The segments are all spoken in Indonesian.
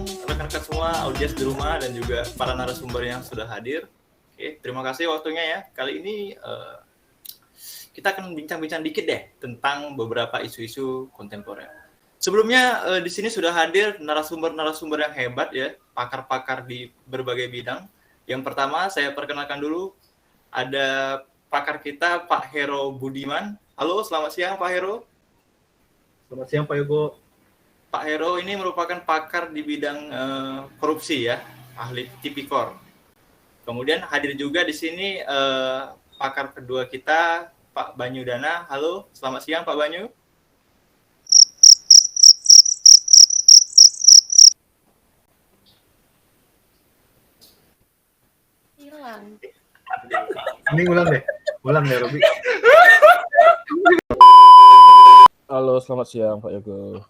rekan-rekan semua, audiens di rumah, dan juga para narasumber yang sudah hadir. Oke, terima kasih waktunya ya. Kali ini kita akan bincang-bincang dikit deh tentang beberapa isu-isu kontemporer. Sebelumnya di sini sudah hadir narasumber-narasumber yang hebat ya, pakar-pakar di berbagai bidang. Yang pertama saya perkenalkan dulu, ada pakar kita Pak Hero Budiman. Halo, selamat siang Pak Hero. Selamat siang Pak Yogo. Pak Hero ini merupakan pakar di bidang korupsi ya, ahli tipikor. Kemudian hadir juga di sini pakar kedua kita, Pak Banyu Dana. Halo, selamat siang Pak Banyu. Hilang. Ini ulang deh Robi. Halo, selamat siang Pak Yogo.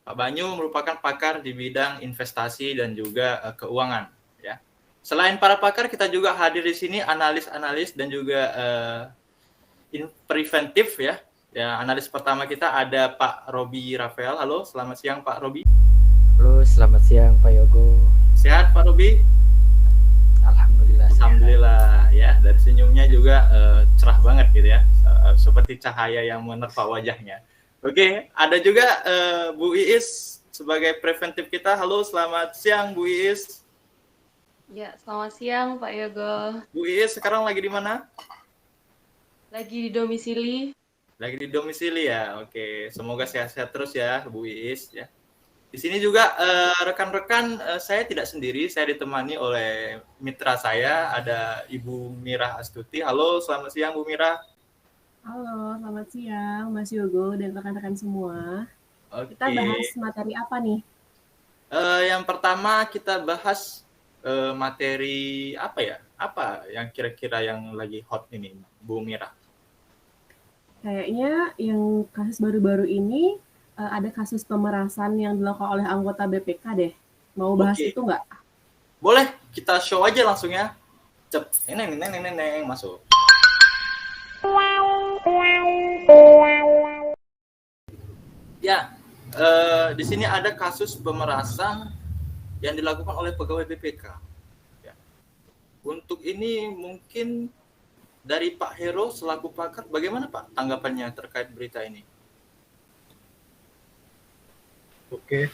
Pak Banyu merupakan pakar di bidang investasi dan juga keuangan. Ya. Selain para pakar, kita juga hadir di sini analis-analis dan juga preventif ya. Ya, analis pertama kita ada Pak Robi Rafael. Halo, selamat siang Pak Robi. Halo, selamat siang Pak Yogo. Sehat Pak Robi? Alhamdulillah. Alhamdulillah ya, dari senyumnya juga cerah banget gitu ya, seperti cahaya yang menerpa wajahnya. Oke, ada juga Bu Iis sebagai preventif kita. Halo, selamat siang Bu Iis. Ya, selamat siang Pak Yogo. Bu Iis sekarang lagi di mana? Lagi di domisili. Lagi di domisili ya. Oke, semoga sehat-sehat terus ya Bu Iis ya. Di sini juga rekan-rekan saya tidak sendiri, saya ditemani oleh mitra saya, ada Ibu Mirah Astuti. Halo, selamat siang Bu Mirah. Halo, selamat siang Mas Yogo dan rekan-rekan semua. Oke. Kita bahas materi apa nih? Yang pertama kita bahas materi apa ya? Apa yang kira-kira yang lagi hot ini, Bu Mirah? Kayaknya yang kasus baru-baru ini ada kasus pemerasan yang dilakukan oleh anggota BPK deh. Mau bahas itu nggak? Boleh, kita show aja langsung ya. Cep, neng, masuk. Ya, di sini ada kasus pemerasan yang dilakukan oleh pegawai BPK. Ya. Untuk ini mungkin dari Pak Hero selaku pakar, bagaimana Pak tanggapannya terkait berita ini? Oke.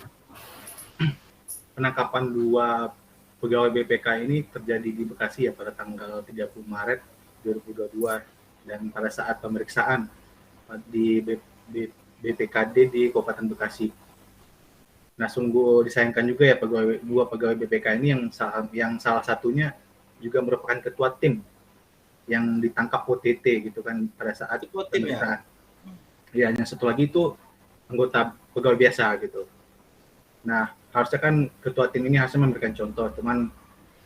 Penangkapan 2 pegawai BPK ini terjadi di Bekasi ya pada tanggal 30 Maret 2022 dan pada saat pemeriksaan di BPKD di Kabupaten Bekasi. Nah, sungguh disayangkan juga ya 2 pegawai BPK ini yang salah satunya juga merupakan ketua tim yang ditangkap OTT gitu kan pada saat pemeriksaan. Ya, yang satu lagi itu anggota pegawai biasa gitu. Nah, harusnya kan ketua tim ini harusnya memberikan contoh, cuman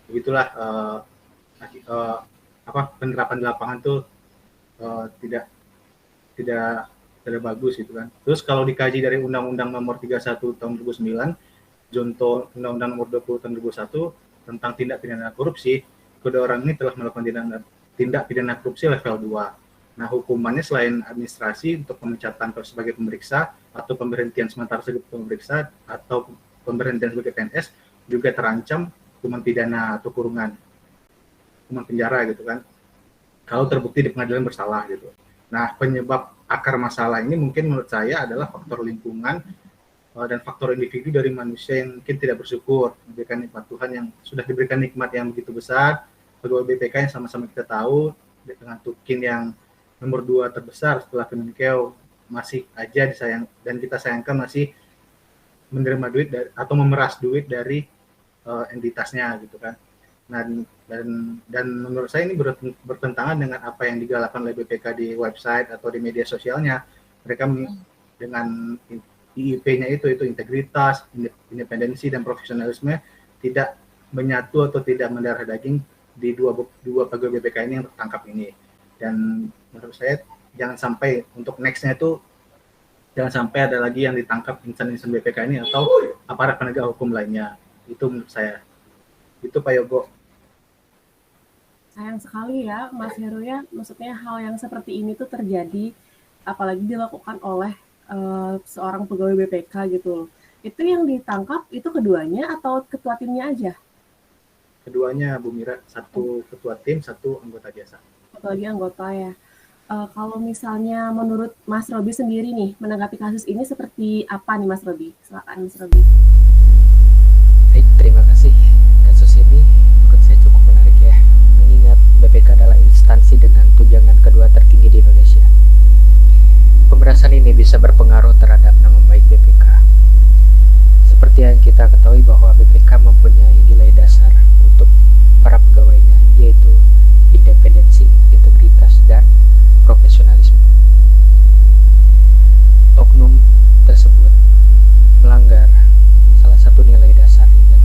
begitulah penerapan di lapangan tuh tidak bagus gitu kan. Terus kalau dikaji dari Undang-Undang Nomor 31 Tahun 2009, Junto Undang-Undang Nomor 20 Tahun 2001 tentang tindak pidana korupsi, kedua orang ini telah melakukan tindak pidana korupsi level 2. Nah, hukumannya selain administrasi untuk pemecatan sebagai pemeriksa atau pemberhentian sementara sebagai pemeriksa atau pemberhentian sebagai PNS, juga terancam hukuman pidana atau kurungan, hukuman penjara gitu kan, kalau terbukti di pengadilan bersalah gitu. Nah, penyebab akar masalah ini mungkin menurut saya adalah faktor lingkungan dan faktor individu dari manusia yang mungkin tidak bersyukur memberikan nikmat Tuhan yang sudah diberikan nikmat yang begitu besar. Pegawai BPK yang sama-sama kita tahu dengan tukin yang nomor 2 terbesar setelah Kemenkeu masih aja disayang, dan kita sayangkan masih menerima duit atau memeras duit dari entitasnya gitu kan. Nah, dan menurut saya ini bertentangan dengan apa yang digalakkan oleh BPK di website atau di media sosialnya. Mereka dengan IIP-nya itu integritas, independensi dan profesionalisme tidak menyatu atau tidak mendarah daging di dua pegawai BPK ini yang tertangkap ini. Dan menurut saya jangan sampai untuk next-nya itu jangan sampai ada lagi yang ditangkap insan-insan BPK ini atau aparat penegak hukum lainnya. Itu menurut saya. Itu Pak Yogo. Sayang sekali ya Mas Heru ya, maksudnya hal yang seperti ini tuh terjadi apalagi dilakukan oleh seorang pegawai BPK gitu. Itu yang ditangkap itu keduanya atau ketua timnya aja? Keduanya Bu Mira, satu ketua tim, satu anggota biasa. Satu lagi anggota ya. Kalau misalnya menurut Mas Robi sendiri nih, menanggapi kasus ini seperti apa nih Mas Robi? Silakan Mas Robi. Baik, terima kasih. Kasus ini menurut saya cukup menarik ya, mengingat BPK adalah instansi dengan tunjangan kedua tertinggi di Indonesia. Pemerasan ini bisa berpengaruh terhadap nama baik BPK. Seperti yang kita ketahui bahwa BPK mempunyai nilai dasar untuk para pegawainya, yaitu independensi, integritas, dan profesionalisme. Oknum tersebut melanggar salah satu nilai dasar yang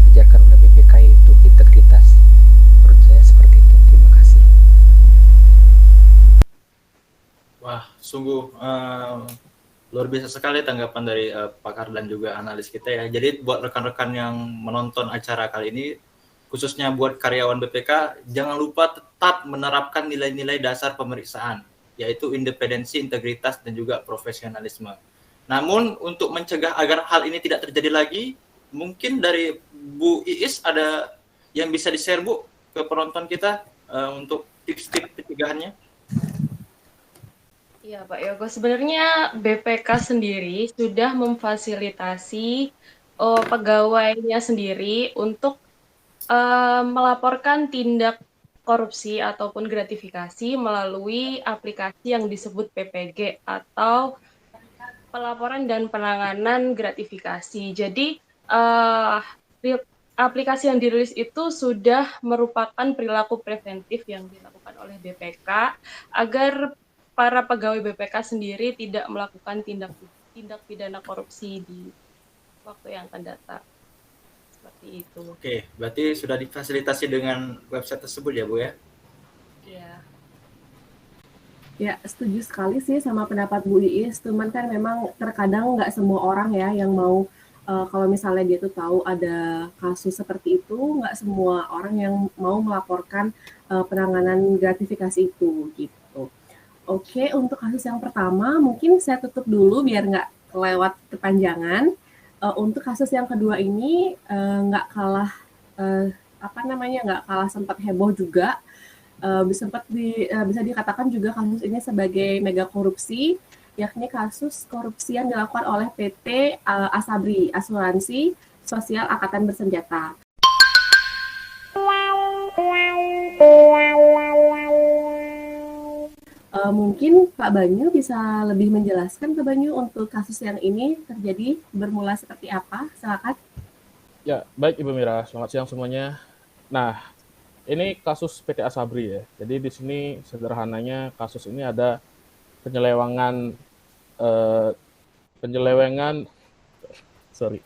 diajarkan oleh BPK, yaitu integritas. Menurut saya seperti itu. Terima kasih. Wah, sungguh luar biasa sekali tanggapan dari pakar dan juga analis kita ya. Jadi buat rekan-rekan yang menonton acara kali ini, khususnya buat karyawan BPK, jangan lupa tetap menerapkan nilai-nilai dasar pemeriksaan, yaitu independensi, integritas, dan juga profesionalisme. Namun untuk mencegah agar hal ini tidak terjadi lagi, mungkin dari Bu Iis ada yang bisa di-share Bu ke penonton kita untuk tips-tips pencegahannya. Iya Pak Yogo, sebenarnya BPK sendiri sudah memfasilitasi pegawainya sendiri untuk melaporkan tindak korupsi ataupun gratifikasi melalui aplikasi yang disebut PPG atau pelaporan dan penanganan gratifikasi. Jadi aplikasi yang dirilis itu sudah merupakan perilaku preventif yang dilakukan oleh BPK agar para pegawai BPK sendiri tidak melakukan tindak pidana korupsi di waktu yang akan datang. Seperti itu. Oke, berarti sudah difasilitasi dengan website tersebut ya Bu ya? Iya. Ya, setuju sekali sih sama pendapat Bu Iis. Cuman kan memang terkadang nggak semua orang ya yang mau, kalau misalnya dia tuh tahu ada kasus seperti itu, nggak semua orang yang mau melaporkan penanganan gratifikasi itu gitu. Oke, untuk kasus yang pertama mungkin saya tutup dulu biar nggak kelewat kepanjangan. Untuk kasus yang kedua ini nggak kalah nggak kalah sempat heboh juga, bisa dikatakan juga kasus ini sebagai mega korupsi, yakni kasus korupsi yang dilakukan oleh PT Asabri, Asuransi Sosial Angkatan Bersenjata. Mungkin Pak Banyu bisa lebih menjelaskan ke Banyu untuk kasus yang ini terjadi bermula seperti apa? Silakan. Ya, baik Ibu Mira, selamat siang semuanya. Nah, ini kasus PT Asabri ya. Jadi di sini sederhananya kasus ini ada penyelewengan sorry.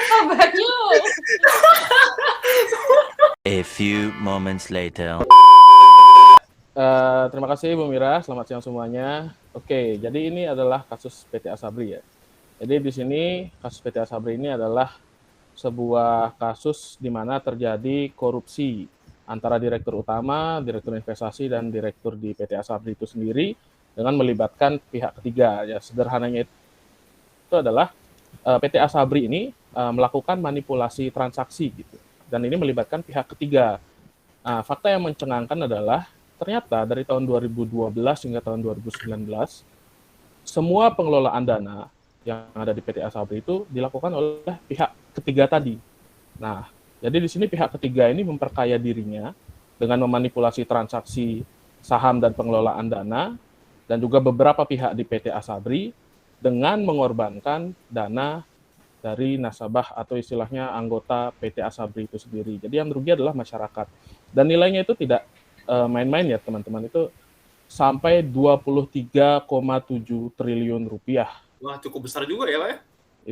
Apa Banyu? A few moments later. Terima kasih Bu Mira, selamat siang semuanya. Oke, jadi ini adalah kasus PT Asabri ya. Jadi di sini kasus PT Asabri ini adalah sebuah kasus di mana terjadi korupsi antara direktur utama, direktur investasi, dan direktur di PT Asabri itu sendiri dengan melibatkan pihak ketiga. Ya, sederhananya itu adalah PT Asabri ini melakukan manipulasi transaksi gitu, dan ini melibatkan pihak ketiga. Nah, fakta yang mencengangkan adalah ternyata dari tahun 2012 hingga tahun 2019 semua pengelolaan dana yang ada di PT Asabri itu dilakukan oleh pihak ketiga tadi. Nah, jadi di sini pihak ketiga ini memperkaya dirinya dengan memanipulasi transaksi saham dan pengelolaan dana, dan juga beberapa pihak di PT Asabri dengan mengorbankan dana dari nasabah atau istilahnya anggota PT Asabri itu sendiri. Jadi yang merugi adalah masyarakat. Dan nilainya itu tidak main-main ya teman-teman, itu sampai 23,7 triliun rupiah. Wah, cukup besar juga ya Pak ya?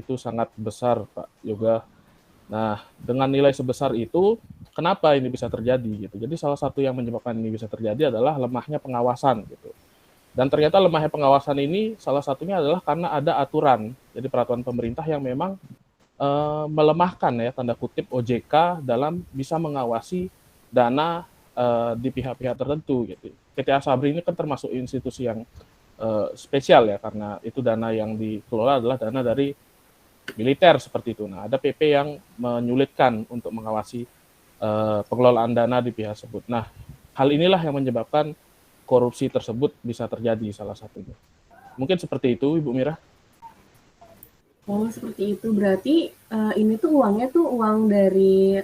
Itu sangat besar Pak Yoga. Nah, dengan nilai sebesar itu, kenapa ini bisa terjadi gitu? Jadi salah satu yang menyebabkan ini bisa terjadi adalah lemahnya pengawasan gitu. Dan ternyata lemahnya pengawasan ini salah satunya adalah karena ada aturan, jadi peraturan pemerintah yang memang melemahkan ya tanda kutip OJK dalam bisa mengawasi dana di pihak-pihak tertentu gitu. PT Asabri ini kan termasuk institusi yang spesial ya, karena itu dana yang dikelola adalah dana dari militer seperti itu. Nah, ada PP yang menyulitkan untuk mengawasi pengelolaan dana di pihak tersebut. Nah, hal inilah yang menyebabkan korupsi tersebut bisa terjadi salah satunya. Mungkin seperti itu, Ibu Mira. Oh, seperti itu. Berarti ini tuh uangnya tuh uang dari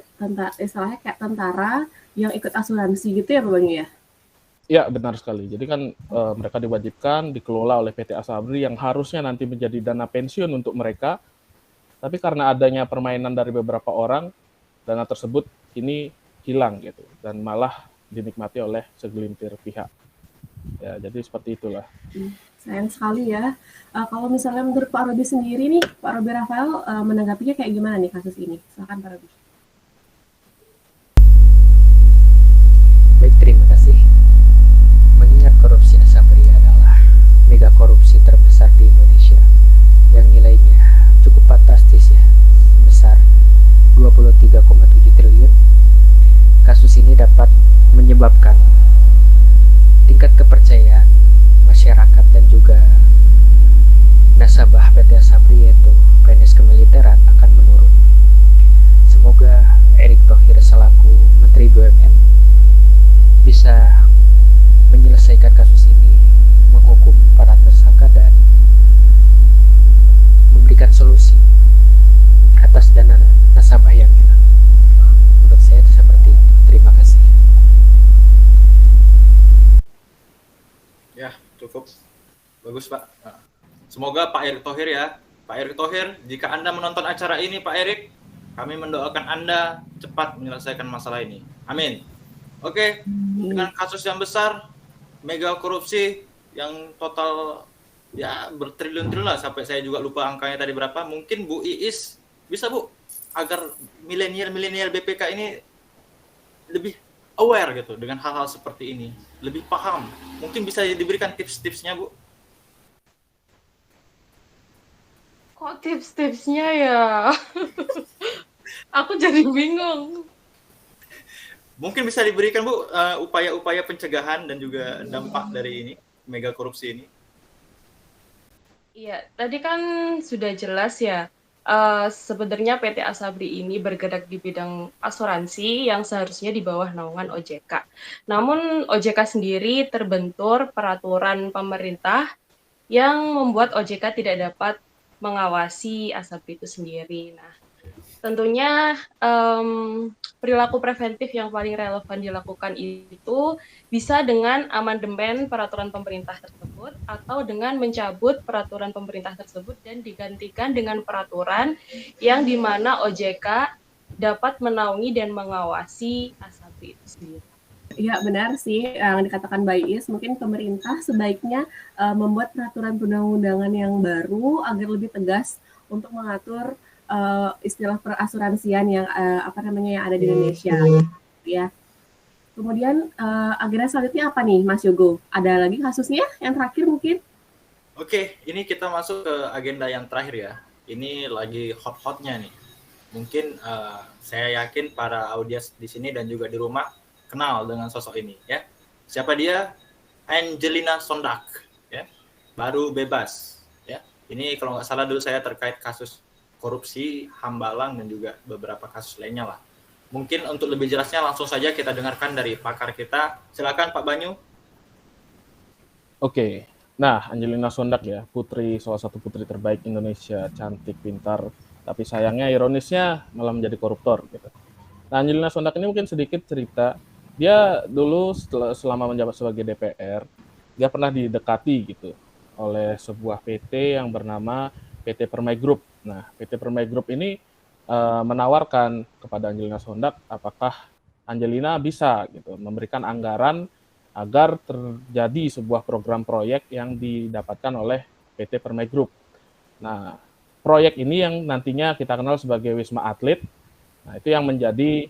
istilahnya kayak tentara yang ikut asuransi gitu ya, Pak Banyu ya? Ya, benar sekali. Jadi kan mereka diwajibkan dikelola oleh PT Asabri yang harusnya nanti menjadi dana pensiun untuk mereka. Tapi karena adanya permainan dari beberapa orang, dana tersebut ini hilang gitu dan malah dinikmati oleh segelintir pihak. Ya, jadi seperti itulah. Sayang sekali ya. Kalau misalnya menurut Pak Robi sendiri nih, Pak Robi Rafael menanggapinya kayak gimana nih kasus ini? Silakan Pak Robi. Baik, terima kasih. Mengingat korupsi Asabri adalah mega korupsi terbesar di Indonesia yang nilainya cukup fantastis ya, sebesar 23,7 triliun. Kasus ini dapat menyebabkan tingkat kepercayaan masyarakat dan juga nasabah PT Asabri yaitu PNS Kemiliteran akan menurun. Semoga Erick Thohir selaku Menteri BUMN bisa menyelesaikan kasus ini, menghukum para tersangka dan memberikan solusi atas dana nasabah yang hilang. Menurut saya seperti itu. Terima kasih. Ya, cukup. Bagus, Pak. Nah, semoga Pak Erick Thohir ya. Pak Erick Thohir, jika Anda menonton acara ini, Pak Erick, kami mendoakan Anda cepat menyelesaikan masalah ini. Amin. Oke, dengan kasus yang besar, mega korupsi yang total ya bertriliun-triliun lah, sampai saya juga lupa angkanya tadi berapa. Mungkin Bu Iis bisa, Bu, agar milenial BPK ini lebih aware gitu dengan hal-hal seperti ini, lebih paham. Mungkin bisa diberikan tips-tipsnya, Bu. Kok tips-tipsnya ya? Aku jadi bingung. Mungkin bisa diberikan, Bu, upaya-upaya pencegahan dan juga dampak dari ini, mega korupsi ini. Iya, tadi kan sudah jelas ya. Sebenarnya PT Asabri ini bergerak di bidang asuransi yang seharusnya di bawah naungan OJK. Namun OJK sendiri terbentur peraturan pemerintah yang membuat OJK tidak dapat mengawasi Asabri itu sendiri. Nah, tentunya perilaku preventif yang paling relevan dilakukan itu bisa dengan amandemen peraturan pemerintah tersebut atau dengan mencabut peraturan pemerintah tersebut dan digantikan dengan peraturan yang dimana OJK dapat menaungi dan mengawasi Asabri itu sendiri. Ya benar sih yang dikatakan Mbak Iis, mungkin pemerintah sebaiknya membuat peraturan perundang-undangan yang baru agar lebih tegas untuk mengatur istilah perasuransian yang yang ada di Indonesia ya. Kemudian agenda selanjutnya apa nih Mas Yogo? Ada lagi kasusnya yang terakhir mungkin? Oke, ini kita masuk ke agenda yang terakhir ya. Ini lagi hot-hotnya nih. Mungkin saya yakin para audiens di sini dan juga di rumah kenal dengan sosok ini ya. Siapa dia? Angelina Sondak ya. Baru bebas ya. Ini kalau nggak salah dulu saya terkait kasus korupsi, Hambalang, dan juga beberapa kasus lainnya lah. Mungkin untuk lebih jelasnya langsung saja kita dengarkan dari pakar kita. Silakan Pak Banyu. Oke, nah Angelina Sondak ya, salah satu putri terbaik Indonesia, cantik, pintar, tapi sayangnya ironisnya malah menjadi koruptor gitu. Nah Angelina Sondak ini mungkin sedikit cerita, dia dulu selama menjabat sebagai DPR, dia pernah didekati gitu oleh sebuah PT yang bernama PT Permai Group. Nah, PT Permai Group ini menawarkan kepada Angelina Sondak apakah Angelina bisa gitu memberikan anggaran agar terjadi sebuah program proyek yang didapatkan oleh PT Permai Group. Nah, proyek ini yang nantinya kita kenal sebagai Wisma Atlet. Nah, itu yang menjadi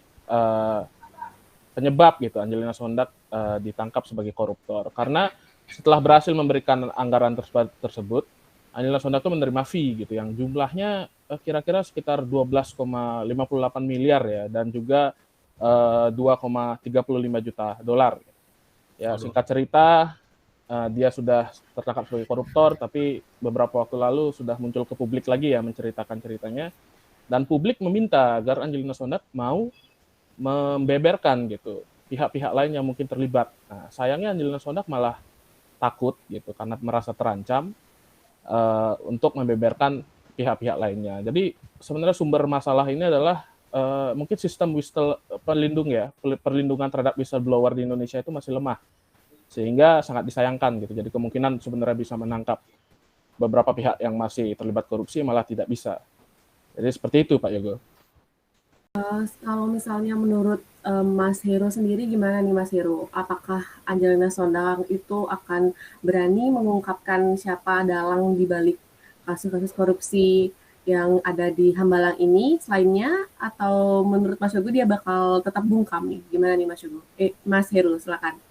penyebab gitu Angelina Sondak ditangkap sebagai koruptor. Karena setelah berhasil memberikan anggaran tersebut, Angelina Sondak itu menerima fee gitu yang jumlahnya kira-kira sekitar 12,58 miliar ya, dan juga 2,35 juta dolar. Ya, singkat cerita, dia sudah tertangkap sebagai koruptor, tapi beberapa waktu lalu sudah muncul ke publik lagi ya menceritakan ceritanya, dan publik meminta agar Angelina Sondak mau membeberkan gitu pihak-pihak lain yang mungkin terlibat. Nah, sayangnya Angelina Sondak malah takut gitu karena merasa terancam untuk membeberkan pihak-pihak lainnya. Jadi sebenarnya sumber masalah ini adalah mungkin sistem perlindungan terhadap whistleblower di Indonesia itu masih lemah, sehingga sangat disayangkan gitu. Jadi kemungkinan sebenarnya bisa menangkap beberapa pihak yang masih terlibat korupsi malah tidak bisa. Jadi seperti itu Pak Yogo. Kalau misalnya menurut Mas Heru sendiri gimana nih Mas Heru? Apakah Angelina Sondak itu akan berani mengungkapkan siapa dalang di balik kasus-kasus korupsi yang ada di Hambalang ini selainnya, atau menurut Mas Yogo dia bakal tetap bungkam nih? Gimana nih Mas Yogo? Mas Heru silakan.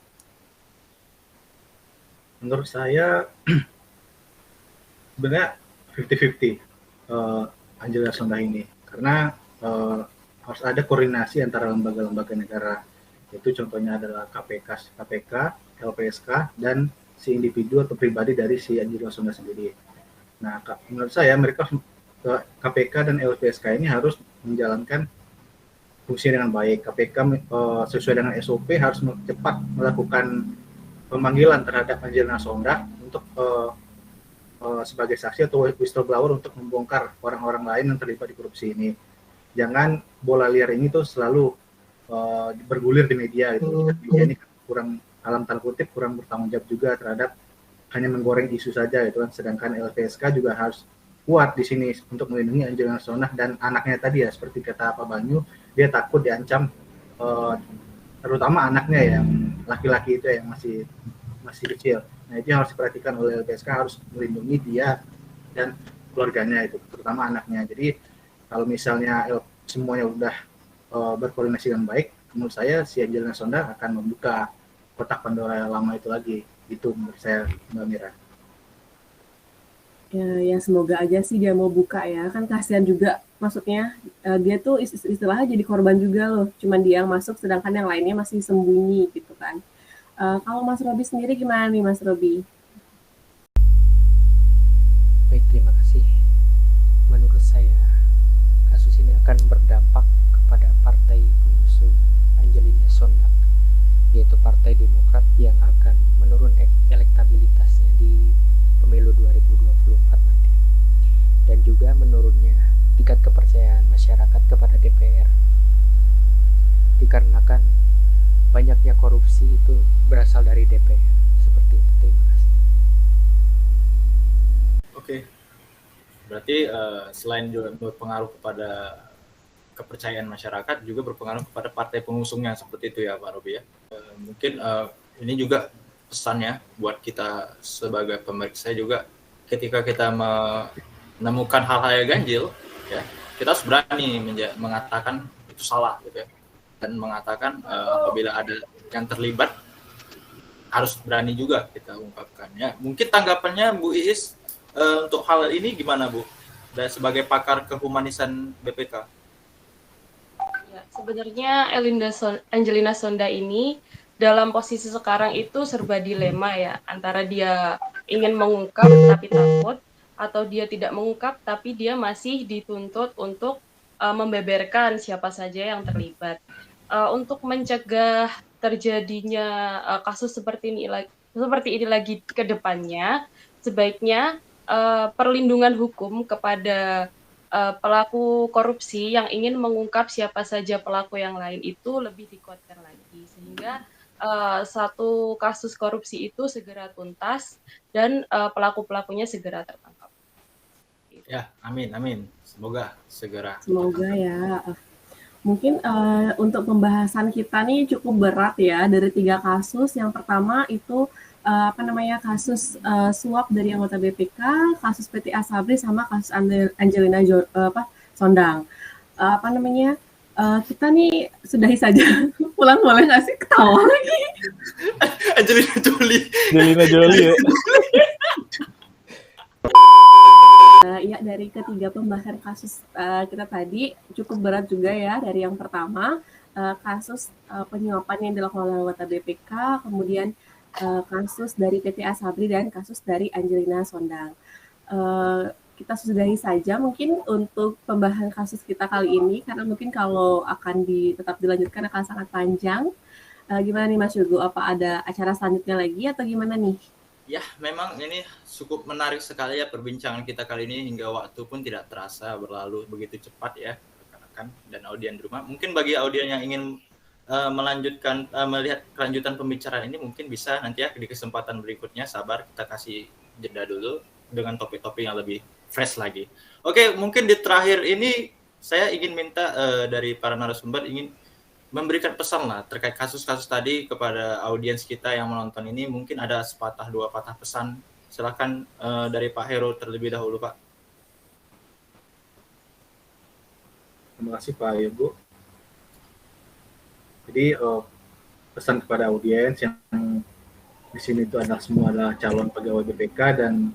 Menurut saya sebenarnya 50-50 Angelina Sondak ini, karena harus ada koordinasi antara lembaga-lembaga negara. Itu contohnya adalah KPK, LPSK, dan si individu atau pribadi dari si Angelina Sondak sendiri. Nah, menurut saya mereka KPK dan LPSK ini harus menjalankan fungsi dengan baik. KPK sesuai dengan SOP harus cepat melakukan pemanggilan terhadap Angelina Sondak untuk sebagai saksi atau whistleblower untuk membongkar orang-orang lain yang terlibat di korupsi ini. Jangan bola liar ini tuh selalu bergulir di media gitu. Media ini kurang, dalam tanda kutip, kurang bertanggung jawab juga terhadap hanya menggoreng isu saja gitu kan. Sedangkan LPSK juga harus kuat di sini untuk melindungi Angelina Sondak dan anaknya tadi ya, seperti kata Pak Banyu, dia takut diancam, terutama anaknya yang laki-laki itu yang masih kecil. Nah, itu yang harus diperhatikan oleh LPSK, harus melindungi dia dan keluarganya itu, terutama anaknya. Jadi kalau misalnya semuanya udah berkoordinasi dengan baik, menurut saya si Angelina Sondak akan membuka kotak Pandora lama itu lagi. Itu menurut saya, Mbak Mira. Ya semoga aja sih dia mau buka ya, kan kasihan juga, maksudnya dia tuh istilahnya jadi korban juga loh, cuman dia yang masuk sedangkan yang lainnya masih sembunyi gitu kan. Kalau Mas Robi sendiri gimana nih Mas Robi? Baik, terima kasih. Menurut saya kasus ini akan berdampak kepada partai pengusung Angelina Sondak, yaitu Partai Demokrat, yang akan menurun elektabilitasnya di pemilu 2024 nanti, dan juga menurunnya tingkat kepercayaan masyarakat kepada DPR, dikarenakan banyaknya korupsi itu berasal dari DPR. Seperti itu. Terima kasih. Oke, berarti selain juga berpengaruh kepada kepercayaan masyarakat, juga berpengaruh kepada partai pengusungnya, seperti itu ya Pak Robi ya. Mungkin ini juga pesannya buat kita sebagai pemeriksa juga, ketika kita menemukan hal-hal yang ganjil ya, kita harus berani mengatakan itu salah gitu ya, dan mengatakan apabila ada yang terlibat harus berani juga kita ungkapkan ya. Mungkin tanggapannya Bu Iis untuk hal ini gimana Bu, dan sebagai pakar kehumanisan BPK? Ya, sebenarnya Angelina Sondak ini dalam posisi sekarang itu serba dilema ya, antara dia ingin mengungkap tapi takut, atau dia tidak mengungkap tapi dia masih dituntut untuk membeberkan siapa saja yang terlibat. Untuk mencegah terjadinya kasus seperti ini lagi ke depannya, sebaiknya perlindungan hukum kepada pelaku korupsi yang ingin mengungkap siapa saja pelaku yang lain itu lebih dikuatkan lagi, sehingga satu kasus korupsi itu segera tuntas dan pelaku-pelakunya segera tertangkap. Ya, amin. Semoga segera. Semoga ya. Mungkin untuk pembahasan kita nih cukup berat ya, dari 3 kasus. Yang pertama itu kasus suap dari anggota BPK, kasus PT Asabri, sama kasus Angelina Sondak. Kita nih sudahi saja. Pulang boleh nggak sih? Ketawa lagi. Angelina Jolie ya. Ya, dari ketiga pembahasan kasus kita tadi cukup berat juga ya. Dari yang pertama, kasus penyuapan yang dilakukan oleh anggota BPK, kemudian kasus dari PT Asabri dan kasus dari Angelina Sondang. Kita sudahi saja mungkin untuk pembahasan kasus kita kali ini, karena mungkin kalau akan tetap dilanjutkan akan sangat panjang. Gimana nih Mas Yogo, apa ada acara selanjutnya lagi atau gimana nih? Ya, memang ini cukup menarik sekali ya perbincangan kita kali ini, hingga waktu pun tidak terasa berlalu begitu cepat ya, rekan-rekan dan audien di rumah. Mungkin bagi audien yang ingin melanjutkan melihat kelanjutan pembicaraan ini, mungkin bisa nanti ya di kesempatan berikutnya. Sabar, kita kasih jeda dulu dengan topik-topik yang lebih fresh lagi. Oke, mungkin di terakhir ini saya ingin minta dari para narasumber ingin memberikan pesan lah terkait kasus-kasus tadi kepada audiens kita yang menonton ini. Mungkin ada sepatah dua patah pesan. Silakan dari Pak Heru terlebih dahulu, Pak. Terima kasih Pak Yogo. Jadi pesan kepada audiens yang di sini itu semua adalah calon pegawai BPK dan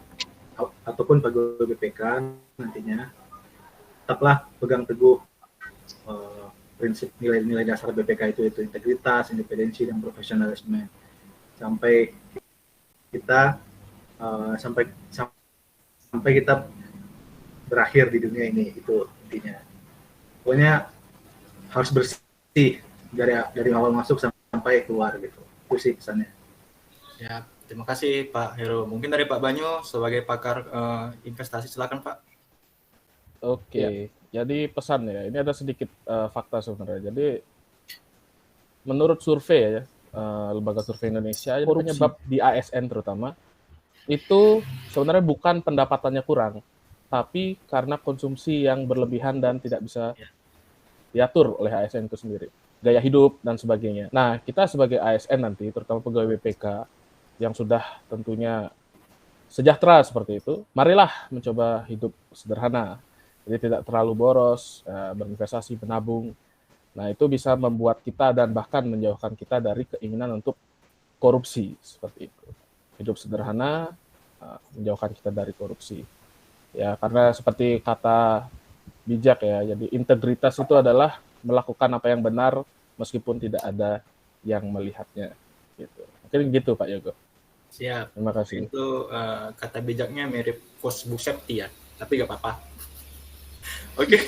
ataupun pegawai BPK nantinya, tetaplah pegang teguh prinsip nilai-nilai dasar BPK itu integritas, independensi, dan profesionalisme sampai kita sampai kita berakhir di dunia ini. Itu intinya. Pokoknya harus bersih dari awal masuk sampai keluar gitu. Itu sih pesannya. Ya, terima kasih Pak Heru. Mungkin dari Pak Banyu sebagai pakar investasi, silakan Pak. Oke. Jadi pesan ya, ini ada sedikit fakta sebenarnya. Jadi menurut survei ya, Lembaga Survei Indonesia, penyebab di ASN terutama itu sebenarnya bukan pendapatannya kurang, tapi karena konsumsi yang berlebihan dan tidak bisa diatur oleh ASN itu sendiri, gaya hidup dan sebagainya. Nah, kita sebagai ASN nanti, terutama pegawai BPK yang sudah tentunya sejahtera seperti itu, marilah mencoba hidup sederhana. Jadi tidak terlalu boros, berinvestasi, menabung. Nah, itu bisa membuat kita dan bahkan menjauhkan kita dari keinginan untuk korupsi seperti itu. Hidup sederhana, menjauhkan kita dari korupsi. Ya, karena seperti kata bijak ya, jadi integritas itu adalah melakukan apa yang benar meskipun tidak ada yang melihatnya. Gitu. Mungkin gitu Pak Yogo. Siap. Terima kasih. Itu kata bijaknya mirip Coach Bu Septi ya, tapi gak apa-apa. Oke,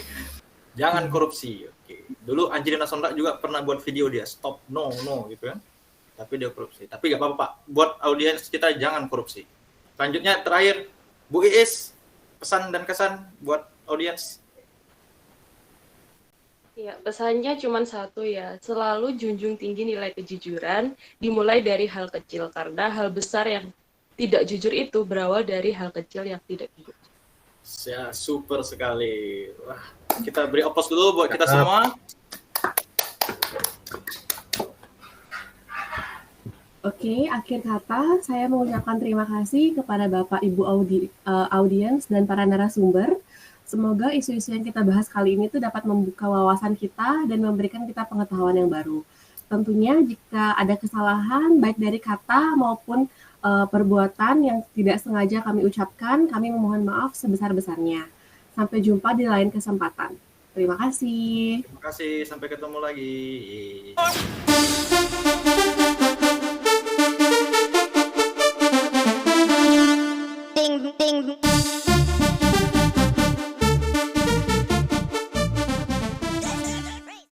jangan korupsi. Oke. Dulu Angelina Sondang juga pernah buat video dia stop no gitu kan, tapi dia korupsi. Tapi gak apa-apa Pak, buat audiens kita jangan korupsi. Selanjutnya terakhir, Bu Iis, pesan dan kesan buat audiens. Ya, pesannya cuma satu ya, selalu junjung tinggi nilai kejujuran, dimulai dari hal kecil, karena hal besar yang tidak jujur itu berawal dari hal kecil yang tidak jujur. Ya, super sekali. Wah, kita beri aplaus dulu buat kita semua. Oke, akhir kata saya mengucapkan terima kasih kepada Bapak Ibu audiens dan para narasumber. Semoga isu-isu yang kita bahas kali ini tuh dapat membuka wawasan kita dan memberikan kita pengetahuan yang baru. Tentunya jika ada kesalahan baik dari kata maupun perbuatan yang tidak sengaja kami ucapkan, kami memohon maaf sebesar-besarnya. Sampai jumpa di lain kesempatan. Terima kasih. Terima kasih, sampai ketemu lagi. Ding, ding.